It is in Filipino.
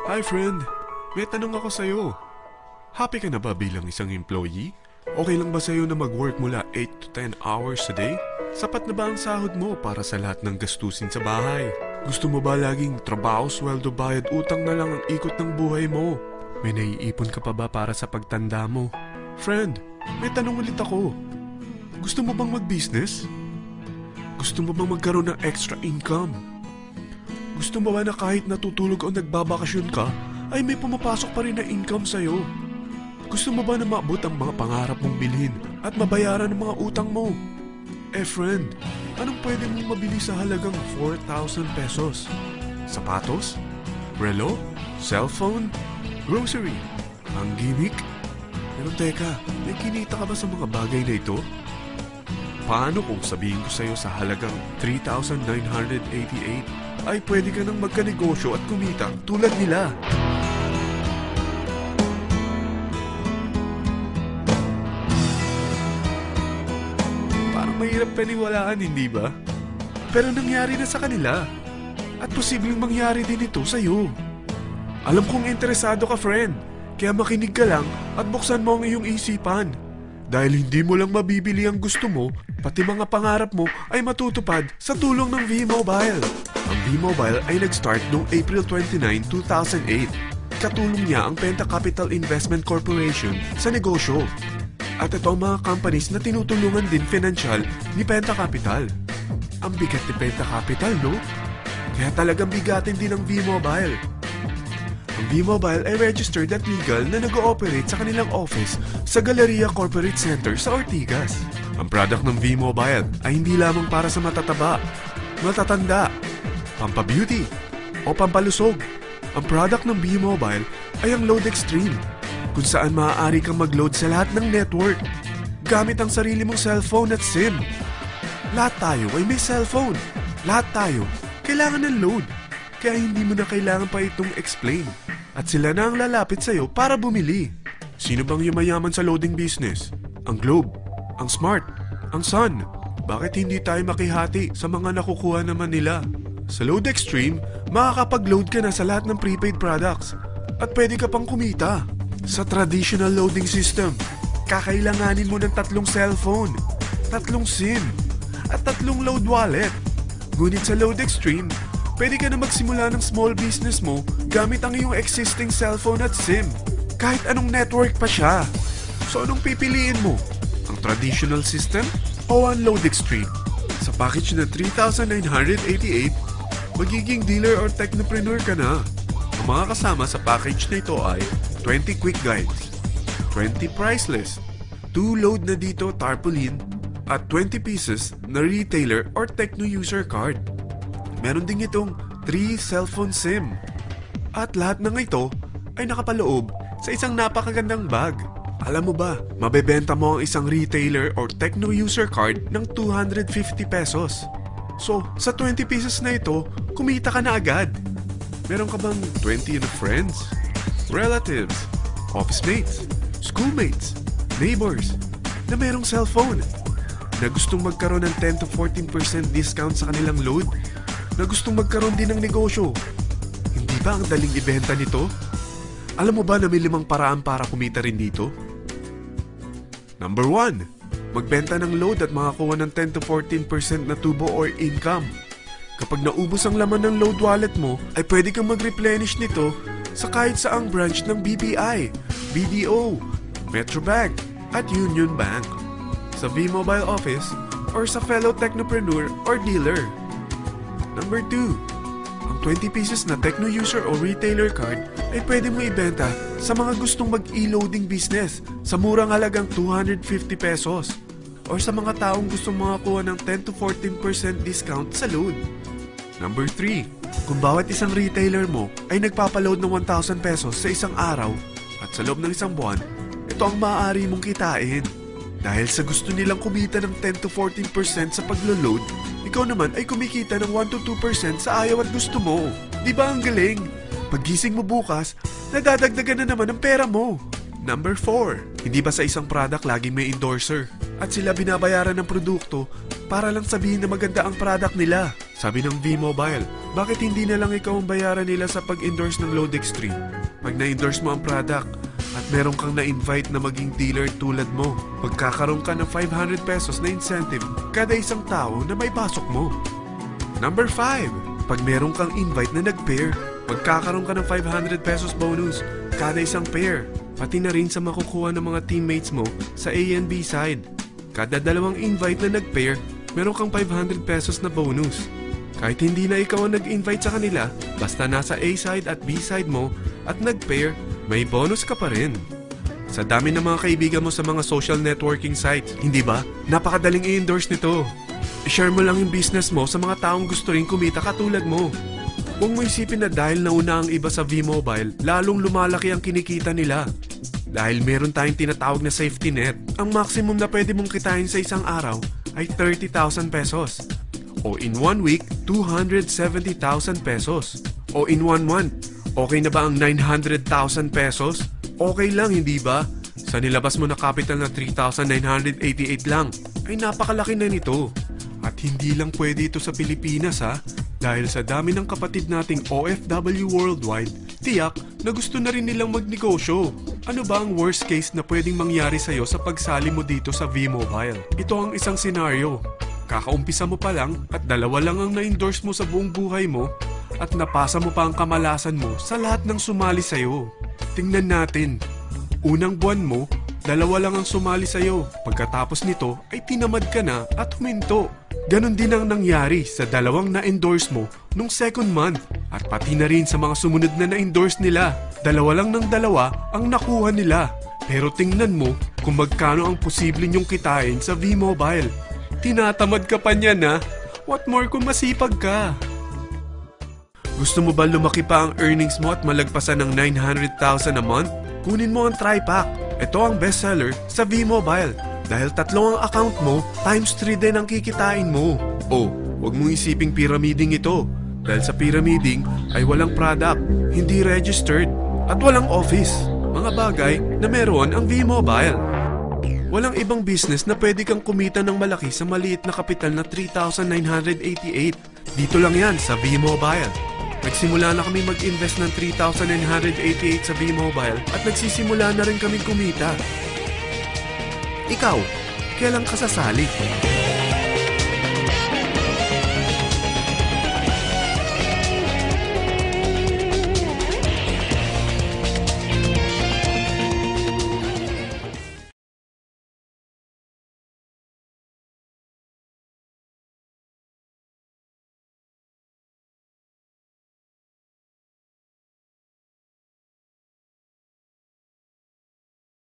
Hi friend, may tanong ako sa'yo. Happy ka na ba bilang isang employee? Okay lang ba sa'yo na mag-work mula 8 to 10 hours a day? Sapat na ba ang sahod mo para sa lahat ng gastusin sa bahay? Gusto mo ba laging trabaho, sweldo, bayad, utang na lang ang ikot ng buhay mo? May naiipon ka pa ba para sa pagtanda mo? Friend, may tanong ulit ako. Gusto mo bang mag-business? Gusto mo bang magkaroon ng extra income? Gusto mo ba na kahit natutulog o nagbabakasyon ka, ay may pumapasok pa rin na income sa'yo? Gusto mo ba na maabot ang mga pangarap mong bilhin at mabayaran ang mga utang mo? Eh friend, anong pwede mong mabili sa halagang 4,000 pesos? Sapatos? Relo? Cellphone? Grocery? Ang gimmick? Pero teka, may kinita ka ba sa mga bagay na ito? Paano kung sabihin ko sa'yo sa halagang 3,988 ay pwede ka nang magkanegosyo at kumita tulad nila? Parang mahirap paniwalaan, hindi ba? Pero nangyari na sa kanila. At posibleng mangyari din ito sa'yo. Alam kong interesado ka, friend. Kaya makinig ka lang at buksan mo ang iyong isipan. Dahil hindi mo lang mabibili ang gusto mo, pati mga pangarap mo ay matutupad sa tulong ng V-Mobile. Ang V-Mobile ay nag-start noong April 29, 2008. Katulong niya ang Penta Capital Investment Corporation sa negosyo. At ito ang mga companies na tinutulungan din financial ni Penta Capital. Ang bigat ni Penta Capital, no? Kaya talagang bigatin din ang V-Mobile. Ang V-Mobile ay registered at legal na nag-ooperate sa kanilang office sa Galleria Corporate Center sa Ortigas. Ang product ng V-Mobile ay hindi lamang para sa matataba, matatanda, pampabeauty, o pampalusog. Ang product ng V-Mobile ay ang Load Extreme, kung saan maaari kang mag-load sa lahat ng network gamit ang sarili mong cellphone at SIM. Lahat tayo ay may cellphone. Lahat tayo kailangan ng load. Kaya hindi mo na kailangan pa itong explain. At sila na ang lalapit sa'yo para bumili. Sino bang yumayaman sa loading business? Ang Globe, ang Smart, ang Sun. Bakit hindi tayo makihati sa mga nakukuha naman nila? Sa Load Extreme, makakapag-load ka na sa lahat ng prepaid products. At pwede ka pang kumita. Sa traditional loading system, kakailanganin mo ng 3 cellphone, 3 SIM, at 3 load wallet. Ngunit sa Load Extreme, pwede ka na magsimula ng small business mo gamit ang iyong existing cellphone at SIM. Kahit anong network pa siya. So anong pipiliin mo? Ang traditional system o ang Load Extreme? Sa package na 3,988, magiging dealer or technopreneur ka na. Ang mga kasama sa package na ito ay 20 quick guides, 20 price list, 2 load na dito tarpaulin, at 20 pieces na retailer or techno user card. Meron din itong 3 cellphone SIM. At lahat ng ito ay nakapaloob sa isang napakagandang bag. Alam mo ba, mabebenta mo ang isang retailer or techno user card ng 250 pesos. So, sa 20 pieces na ito, kumita ka na agad. Meron ka bang 20 na friends, relatives, office mates, schoolmates, neighbors na merong cellphone, na gustong magkaroon ng 10 to 14% discount sa kanilang load, na gustong magkaroon din ng negosyo? Hindi ba ang daling ibenta nito? Alam mo ba na may 5 paraan para kumita rin dito? Number 1, magbenta ng load at makakuha ng 10 to 14% na tubo or income. Kapag naubos ang laman ng load wallet mo, ay pwede kang mag-replenish nito sa kahit saang branch ng BPI, BDO, Metrobank, at Union Bank, sa V-Mobile office, or sa fellow technopreneur or dealer. Number 2, ang 20 pieces na techno user o retailer card ay pwede mo ibenta sa mga gustong mag-e-loading business sa murang halagang 250 pesos, or sa mga taong gustong makakuha ng 10 to 14% discount sa load. Number 3, kung bawat isang retailer mo ay nagpapaload ng 1,000 pesos sa isang araw at sa loob ng isang buwan, ito ang maaari mong kitain. Dahil sa gusto nilang kumita ng 10 to 14% sa paglo-load, ikaw naman ay kumikita ng 1 to 2% sa ayaw at gusto mo. Di ba ang galing? Paggising mo bukas, nadadagdagan na naman ang pera mo. Number 4, hindi ba sa isang product laging may endorser? At sila binabayaran ng produkto para lang sabihin na maganda ang product nila. Sabi ng V-Mobile, Bakit hindi na lang ikaw ang bayaran nila sa pag-endorse ng Lode Extreme? Pag na-endorse mo ang product at meron kang na-invite na maging dealer tulad mo, magkakaroon ka ng 500 pesos na incentive kada isang tao na may pasok mo. Number 5. Pag meron kang invite na nag-pair, magkakaroon ka ng 500 pesos bonus kada isang pair. Pati na rin sa makukuha ng mga teammates mo sa A and B side. Kada dalawang invite na nag-pair, meron kang 500 pesos na bonus. Kahit hindi na ikaw ang nag-invite sa kanila, basta nasa A side at B side mo at nag-pair, may bonus ka pa rin. Sa dami ng mga kaibigan mo sa mga social networking sites, hindi ba? Napakadaling i-endorse nito. I-share mo lang yung business mo sa mga taong gusto rin kumita katulad mo. Huwag mo isipin na dahil nauna ang iba sa V-Mobile, lalong lumalaki ang kinikita nila. Dahil meron tayong tinatawag na safety net, ang maximum na pwede mong kitain sa isang araw ay 30,000 pesos. O in 1 week, 270,000 pesos. O in 1 month, okay na ba ang 900,000 pesos? Okay lang, hindi ba? Sa nilabas mo na capital na 3,988 lang, ay napakalaki na nito. At hindi lang pwede ito sa Pilipinas ha, dahil sa dami ng kapatid nating OFW worldwide, tiyak na gusto na rin nilang magnegosyo. Ano ba ang worst case na pwedeng mangyari sa'yo sa pagsali mo dito sa V-Mobile? Ito ang isang senaryo. Kakaumpisa mo pa lang at dalawa lang ang na-endorse mo sa buong buhay mo at napasa mo pa ang kamalasan mo sa lahat ng sumali sa'yo. Tingnan natin. Unang buwan mo, dalawa lang ang sumali sa'yo. Pagkatapos nito ay tinamad ka na at huminto. Ganon din ang nangyari sa dalawang na-endorse mo nung second month at pati na rin sa mga sumunod na na-endorse nila. Dalawa lang ng dalawa ang nakuha nila. Pero tingnan mo kung magkano ang posible nyong kitain sa V-Mobile. Tinatamad ka pa niyan ha? What more kung masipag ka? Gusto mo ba lumaki pa ang earnings mo at malagpasan ng 900,000 a month? Kunin mo ang TriPack. Ito ang bestseller sa V-Mobile. Dahil 3 ang account mo, times 3 din ang kikitain mo. Oh, huwag mong isiping pyramiding ito. Dahil sa pyramiding ay walang product, hindi registered, at walang office. Mga bagay na meron ang V-Mobile. Walang ibang business na pwede kang kumita ng malaki sa maliit na kapital na 3,988. Dito lang yan sa V-Mobile. Nagsimula na kami mag-invest ng 3,988 sa V-Mobile at nagsisimula na rin kami kumita. Ikaw, kailan ka sasali?